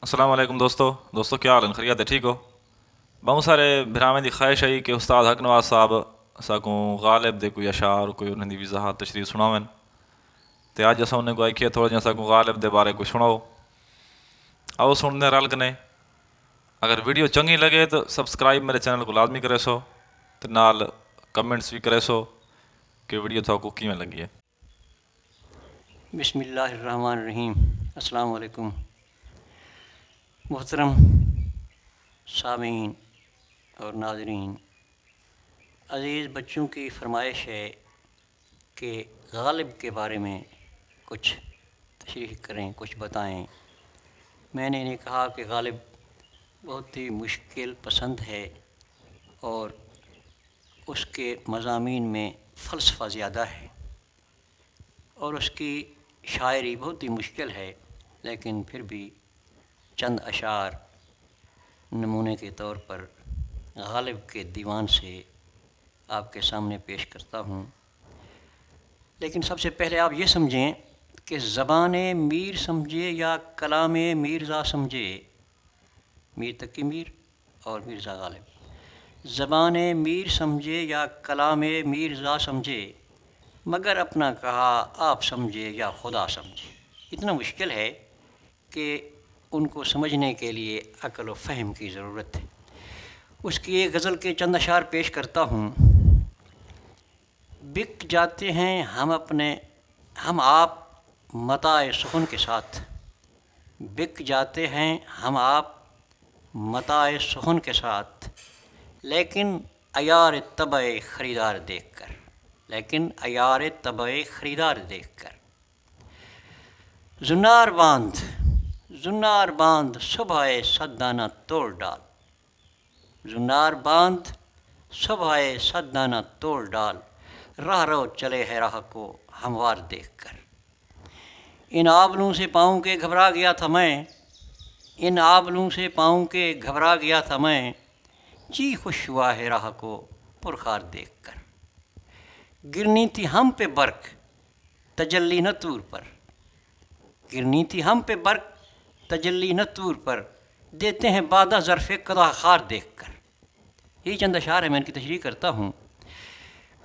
السلام علیکم دوستو کیا حال ہے؟ خیریت ہے؟ ٹھیک ہو؟ بہت سارے بھرامیں دی خواہش ہے کہ استاد حق نواز صاحب ساکوں غالب دے کوئی اشعار کوئی انہیں دی وضاحت تشریح سناویں تے اج اساں انہیں کو آئی تھوڑا جہاں ساکوں غالب دے بارے کوئی سناؤ آؤ سننے رل کنے۔ اگر ویڈیو چنگی لگے تو سبسکرائب میرے چینل کو لازمی کرے سو تے نال کمنٹس بھی کرے سو کہ ویڈیو تھا کو کیویں لگی ہے۔ بسم اللہ الرحمن الرحیم۔ السلام علیکم محترم سامعین اور ناظرین۔ عزیز بچوں کی فرمائش ہے کہ غالب کے بارے میں کچھ تشریح کریں، کچھ بتائیں۔ میں نے انہیں کہا کہ غالب بہت ہی مشکل پسند ہے اور اس کے مضامین میں فلسفہ زیادہ ہے اور اس کی شاعری بہت ہی مشکل ہے، لیکن پھر بھی چند اشعار نمونے کے طور پر غالب کے دیوان سے آپ کے سامنے پیش کرتا ہوں۔ لیکن سب سے پہلے آپ یہ سمجھیں کہ زبان میر سمجھے یا کلام میرزا سمجھے، میر تقی میر اور مرزا غالب، زبان میر سمجھے یا کلام میرزا سمجھے، مگر اپنا کہا آپ سمجھے یا خدا سمجھے۔ اتنا مشکل ہے کہ ان کو سمجھنے کے لیے عقل و فہم کی ضرورت ہے۔ اس کی ایک غزل کے چند اشعار پیش کرتا ہوں۔ بک جاتے ہیں ہم آپ متاع سخن کے ساتھ، بک جاتے ہیں ہم آپ متاع سخن کے ساتھ، لیکن عیار طبع خریدار دیکھ کر، لیکن عیار طبع خریدار دیکھ کر۔ زنار باندھ صبح صد دانہ توڑ ڈال، زنار باندھ صبح صد دانہ توڑ ڈال، راہ رو چلے ہے راہ کو ہموار دیکھ کر۔ ان آبلوں سے پاؤں کے گھبرا گیا تھا میں، ان آبلوں سے پاؤں کے گھبرا گیا تھا میں، جی خوش ہوا ہے راہ کو پرخار دیکھ کر۔ گرنی تھی ہم پہ برق تجلی نہ طور پر، گرنی تھی ہم پہ برق تجلی نہ طور پر، دیتے ہیں بادہ ظرف قضا خار دیکھ کر۔ یہ چند اشعار ہیں، میں ان کی تشریح کرتا ہوں۔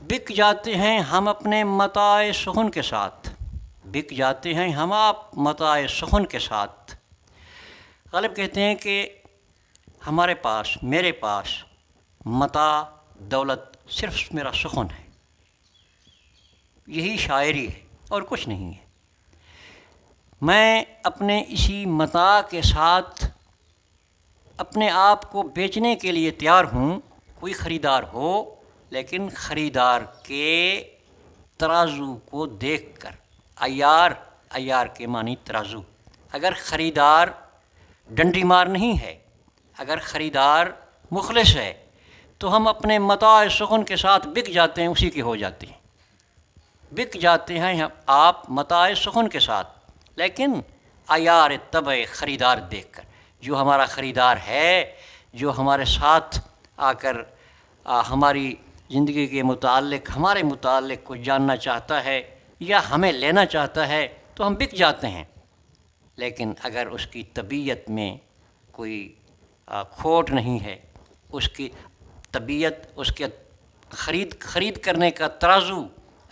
بک جاتے ہیں ہم اپنے متاع سخن کے ساتھ، بک جاتے ہیں ہم آپ متاع سخن کے ساتھ۔ غالب کہتے ہیں کہ ہمارے پاس، میرے پاس متاع دولت صرف میرا سخن ہے، یہی شاعری ہے اور کچھ نہیں ہے۔ میں اپنے اسی متاع کے ساتھ اپنے آپ کو بیچنے کے لیے تیار ہوں، کوئی خریدار ہو، لیکن خریدار کے ترازو کو دیکھ کر۔ عیار کے معنی ترازو۔ اگر خریدار ڈنڈی مار نہیں ہے، اگر خریدار مخلص ہے تو ہم اپنے متاع سخن کے ساتھ بک جاتے ہیں، اسی کے ہو جاتے ہیں۔ بک جاتے ہیں آپ متاع سخن کے ساتھ، لیکن عیار طبع خریدار دیکھ کر۔ جو ہمارا خریدار ہے، جو ہمارے ساتھ آ کر ہماری زندگی کے متعلق، ہمارے متعلق کچھ جاننا چاہتا ہے یا ہمیں لینا چاہتا ہے، تو ہم بک جاتے ہیں۔ لیکن اگر اس کی طبیعت میں کوئی کھوٹ نہیں ہے، اس کی طبیعت، اس کے خرید کرنے کا ترازو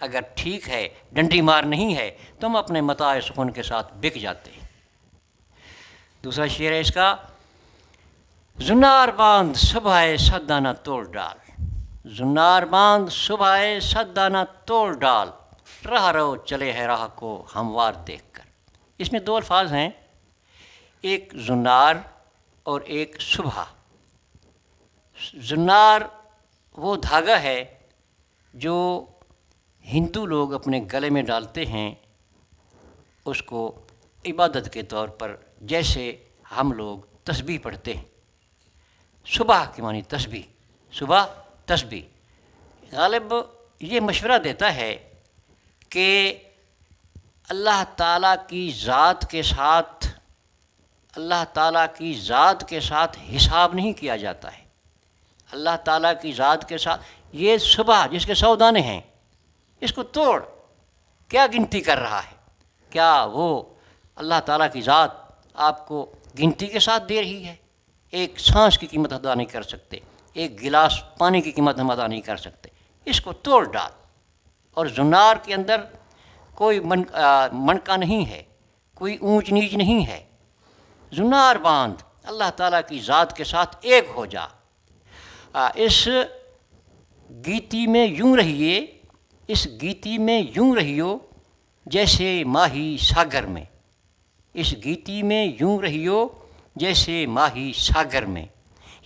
اگر ٹھیک ہے، ڈنڈی مار نہیں ہے، تو ہم اپنے متاع سخن کے ساتھ بک جاتے ہیں۔ دوسرا شعر ہے اس کا، زنار باندھ صبح صد دانہ توڑ ڈال، زنار باندھ صبح صد دانہ توڑ ڈال، راہ رو چلے ہے راہ کو ہموار دیکھ کر۔ اس میں دو الفاظ ہیں، ایک زنار اور ایک صبح۔ زنار وہ دھاگا ہے جو ہندو لوگ اپنے گلے میں ڈالتے ہیں، اس کو عبادت کے طور پر، جیسے ہم لوگ تسبیح پڑھتے ہیں۔ صبح کے معنی تسبیح، صبح تسبیح۔ غالب یہ مشورہ دیتا ہے کہ اللہ تعالیٰ کی ذات کے ساتھ، اللہ تعالیٰ کی ذات کے ساتھ حساب نہیں کیا جاتا ہے۔ اللہ تعالیٰ کی ذات کے ساتھ یہ صبح جس کے 100 دانے ہیں، اس کو توڑ، کیا گنتی کر رہا ہے؟ کیا وہ اللہ تعالیٰ کی ذات آپ کو گنتی کے ساتھ دے رہی ہے. ایک سانس کی قیمت ادا نہیں کر سکتے, ایک گلاس پانی کی قیمت ہم ادا نہیں کر سکتے. اس کو توڑ ڈال. اور زنار کے اندر کوئی منکا نہیں ہے, کوئی اونچ نیچ نہیں ہے. زنار باندھ, اللہ تعالیٰ کی ذات کے ساتھ ایک ہو جا. اس گیتی میں یوں رہیے, اس گیتی میں یوں رہیو جیسے ماہی ساگر میں. اس گیتی میں یوں رہیو جیسے ماہی ساگر میں.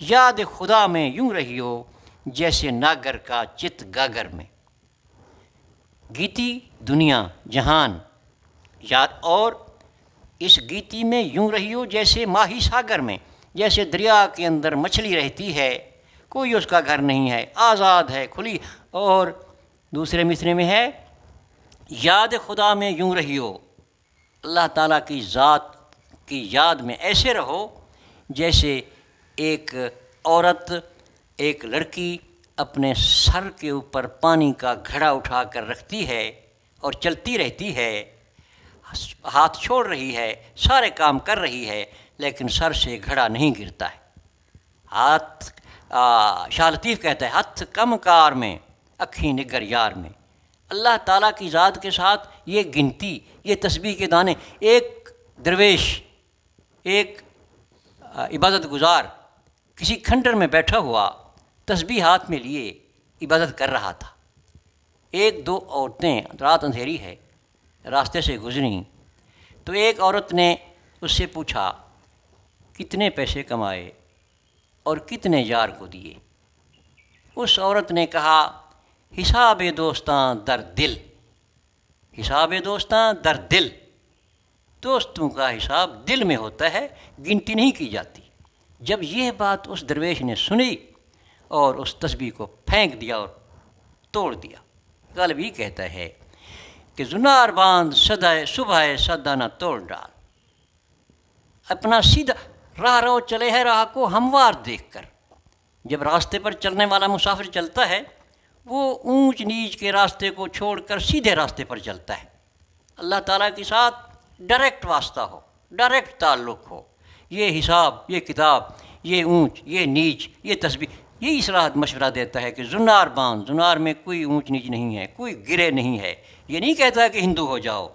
یاد خدا میں یوں رہیو جیسے ناگر کا چت گاگر میں. گیتی دنیا جہان یاد, اور اس گیتی میں یوں رہیو جیسے ماہی ساگر میں. جیسے دریا کے اندر مچھلی رہتی ہے, کوئی اس کا گھر نہیں ہے, آزاد ہے, کھلی. اور دوسرے مصرے میں ہے یاد خدا میں یوں رہیو, اللہ تعالیٰ کی ذات کی یاد میں ایسے رہو جیسے ایک عورت, ایک لڑکی اپنے سر کے اوپر پانی کا گھڑا اٹھا کر رکھتی ہے اور چلتی رہتی ہے, ہاتھ چھوڑ رہی ہے, سارے کام کر رہی ہے, لیکن سر سے گھڑا نہیں گرتا ہے. ہاتھ شاہ لطیف کہتا ہے ہتھ کم کار میں اکھیں نگر یار میں. اللہ تعالیٰ کی ذات کے ساتھ یہ گنتی, یہ تسبیح کے دانے. ایک درویش, ایک عبادت گزار کسی کھنڈر میں بیٹھا ہوا تسبیح ہاتھ میں لیے عبادت کر رہا تھا. ایک دو عورتیں, رات اندھیری ہے, راستے سے گزریں تو ایک عورت نے اس سے پوچھا کتنے پیسے کمائے اور کتنے یار کو دیے. اس عورت نے کہا حساب دوستاں در دل, حساب دوستاں در دل. دوستوں کا حساب دل میں ہوتا ہے, گنتی نہیں کی جاتی. جب یہ بات اس درویش نے سنی اور اس تسبیح کو پھینک دیا اور توڑ دیا. غالب یہ کہتا ہے کہ زنار باندھ صبح سدا نہ توڑ ڈال. اپنا سیدھا راہ رو چلے ہے راہ کو ہموار دیکھ کر. جب راستے پر چلنے والا مسافر چلتا ہے وہ اونچ نیچ کے راستے کو چھوڑ کر سیدھے راستے پر چلتا ہے. اللہ تعالیٰ کے ساتھ ڈائریکٹ واسطہ ہو, ڈائریکٹ تعلق ہو. یہ حساب, یہ کتاب, یہ اونچ, یہ نیچ, یہ تسبیح, یہی اصلاح مشورہ دیتا ہے کہ زنار باندھ. زنار میں کوئی اونچ نیچ نہیں ہے, کوئی گرے نہیں ہے. یہ نہیں کہتا کہ ہندو ہو جاؤ,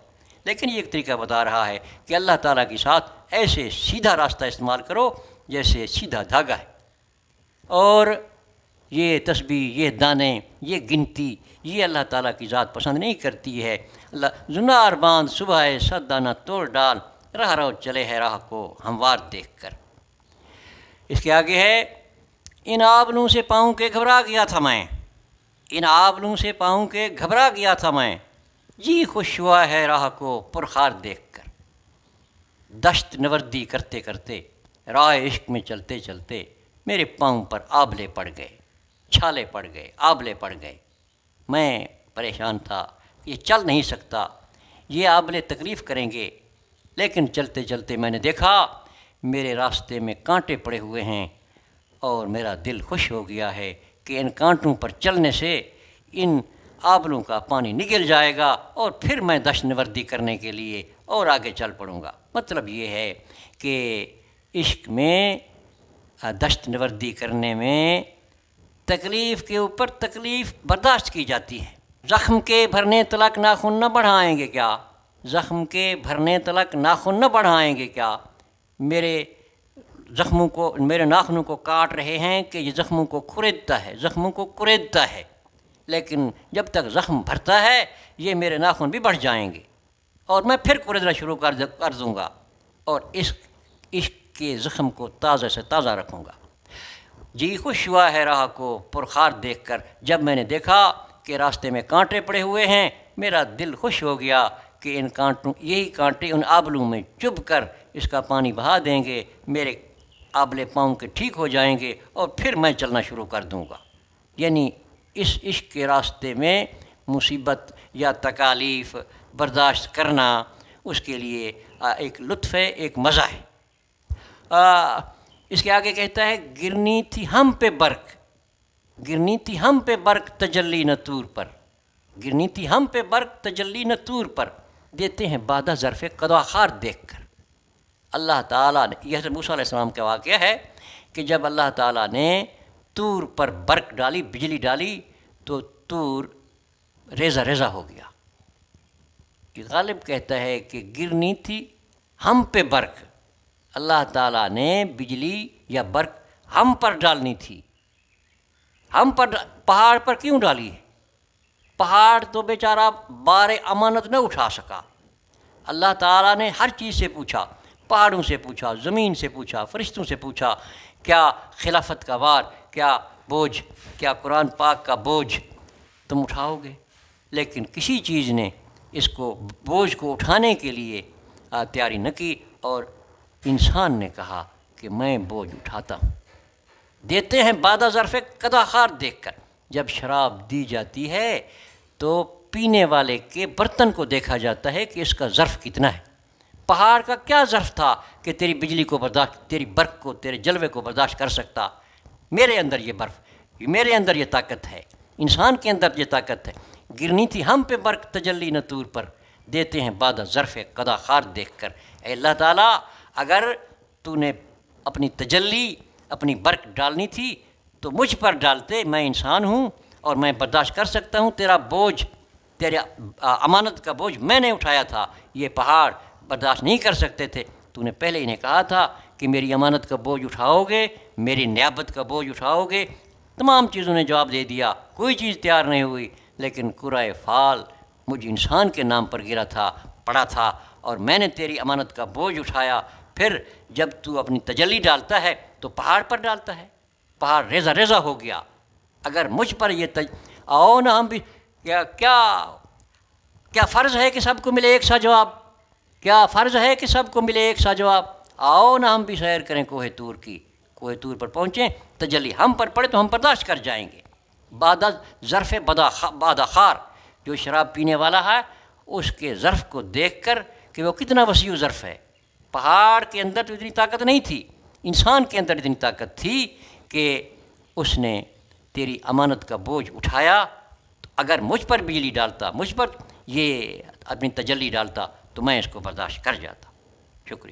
لیکن یہ ایک طریقہ بتا رہا ہے کہ اللہ تعالیٰ کے ساتھ ایسے سیدھا راستہ استعمال کرو جیسے سیدھا دھاگا ہے. اور یہ تسبیح, یہ دانے, یہ گنتی, یہ اللہ تعالیٰ کی ذات پسند نہیں کرتی ہے. اللہ زنار باندھ صبح سدا نہ توڑ ڈال, راہ رو چلے ہے راہ کو ہموار دیکھ کر. اس کے آگے ہے ان آبلوں سے پاؤں کے گھبرا گیا تھا میں, ان آبلوں سے پاؤں کے گھبرا گیا تھا میں, جی خوش ہوا ہے راہ کو پرخار دیکھ کر. دشت نوردی کرتے کرتے, راہ عشق میں چلتے چلتے میرے پاؤں پر آبلے پڑ گئے, چھالے پڑ گئے, آبلے پڑ گئے. میں پریشان تھا, یہ چل نہیں سکتا, یہ آبلے تکلیف کریں گے. لیکن چلتے چلتے میں نے دیکھا میرے راستے میں کانٹے پڑے ہوئے ہیں اور میرا دل خوش ہو گیا ہے کہ ان کانٹوں پر چلنے سے ان آبلوں کا پانی نگل جائے گا اور پھر میں دشت نوردی کرنے کے لیے اور آگے چل پڑوں گا. مطلب یہ ہے کہ عشق میں, دشت نوردی کرنے میں تکلیف کے اوپر تکلیف برداشت کی جاتی ہے. زخم کے بھرنے تلک ناخن نہ بڑھائیں گے کیا, زخم کے بھرنے تلک ناخن نہ بڑھائیں گے کیا. میرے زخموں کو, میرے ناخنوں کو کاٹ رہے ہیں کہ یہ زخموں کو کھریدتا ہے, زخموں کو کھریدتا ہے. لیکن جب تک زخم بھرتا ہے یہ میرے ناخن بھی بڑھ جائیں گے اور میں پھر کھریدنا شروع کر دوں گا اور عشق کے زخم کو تازہ سے تازہ رکھوں گا. جی خوش ہوا ہے راہ کو پرخار دیکھ کر. جب میں نے دیکھا کہ راستے میں کانٹے پڑے ہوئے ہیں میرا دل خوش ہو گیا کہ ان کانٹوں, یہی کانٹے ان آبلوں میں چبھ کر اس کا پانی بہا دیں گے, میرے آبلے پاؤں کے ٹھیک ہو جائیں گے اور پھر میں چلنا شروع کر دوں گا. یعنی اس عشق کے راستے میں مصیبت یا تکالیف برداشت کرنا اس کے لیے ایک لطف ہے, ایک مزہ ہے. اس کے آگے کہتا ہے گرنی تھی ہم پہ برق, گرنی تھی ہم پہ برق تجلی نطور پر, گرنی تھی ہم پہ برق تجلی نطور پر. دیتے ہیں بادہ ظرف قضا خار دیکھ کر. اللہ تعالیٰ نے، یہ حضرت موسیٰ علیہ السلام کا واقعہ ہے کہ جب اللہ تعالیٰ نے طور پر برق ڈالی، بجلی ڈالی، تو طور ریزہ ریزہ ہو گیا۔ غالب کہتا ہے کہ گرنی تھی ہم پہ برق، اللہ تعالیٰ نے بجلی یا برق ہم پر ڈالنی تھی، ہم پر پہاڑ پر کیوں ڈالی ہے؟ پہاڑ تو بیچارہ بار امانت نہ اٹھا سکا۔ اللہ تعالیٰ نے ہر چیز سے پوچھا، پہاڑوں سے پوچھا، زمین سے پوچھا، فرشتوں سے پوچھا، کیا خلافت کا بار، کیا بوجھ، کیا قرآن پاک کا بوجھ تم اٹھاؤ گے؟ لیکن کسی چیز نے اس کو بوجھ کو اٹھانے کے لیے تیاری نہ کی، اور انسان نے کہا کہ میں بوجھ اٹھاتا ہوں۔ دیتے ہیں بعد ظرف قداخار دیکھ کر، جب شراب دی جاتی ہے تو پینے والے کے برتن کو دیکھا جاتا ہے کہ اس کا ظرف کتنا ہے۔ پہاڑ کا کیا ظرف تھا کہ تیری بجلی کو برداشت، تیری برق کو، تیرے جلوے کو برداشت کر سکتا؟ میرے اندر یہ برف، میرے اندر یہ طاقت ہے، انسان کے اندر یہ طاقت ہے۔ گرنی تھی ہم پہ برق تجلی نہ طور پر، دیتے ہیں بعد ظرف قداخار دیکھ کر۔ اے اللہ تعالیٰ، اگر تو نے اپنی تجلی، اپنی برق ڈالنی تھی تو مجھ پر ڈالتے، میں انسان ہوں اور میں برداشت کر سکتا ہوں تیرا بوجھ، تیرے امانت کا بوجھ میں نے اٹھایا تھا، یہ پہاڑ برداشت نہیں کر سکتے تھے۔ تو نے پہلے انہیں کہا تھا کہ میری امانت کا بوجھ اٹھاؤ گے، میری نیابت کا بوجھ اٹھاؤ گے۔ تمام چیزوں نے جواب دے دیا، کوئی چیز تیار نہیں ہوئی، لیکن کرۂ فال مجھ انسان کے نام پر گرا تھا، پڑا تھا، اور میں نے تیری امانت کا بوجھ اٹھایا۔ پھر جب تو اپنی تجلی ڈالتا ہے تو پہاڑ پر ڈالتا ہے، پہاڑ ریزہ ریزہ ہو گیا۔ اگر مجھ پر یہ آؤ نا ہم بھی، کیا فرض ہے کہ سب کو ملے ایک سا جواب؟ کیا فرض ہے کہ سب کو ملے ایک سا جواب؟ آؤ نا ہم بھی سیر کریں کوہ طور کی، کوہ طور پر پہنچیں، تجلی ہم پر پڑے تو ہم برداشت کر جائیں گے۔ بعد ظرف بادخار، جو شراب پینے والا ہے، اس کے ظرف کو دیکھ کر کہ وہ کتنا وسیع ظرف ہے۔ پہاڑ کے اندر تو اتنی طاقت نہیں تھی، انسان کے اندر اتنی طاقت تھی کہ اس نے تیری امانت کا بوجھ اٹھایا۔ اگر مجھ پر بجلی ڈالتا، مجھ پر یہ اپنی تجلی ڈالتا، تو میں اس کو برداشت کر جاتا۔ شکریہ۔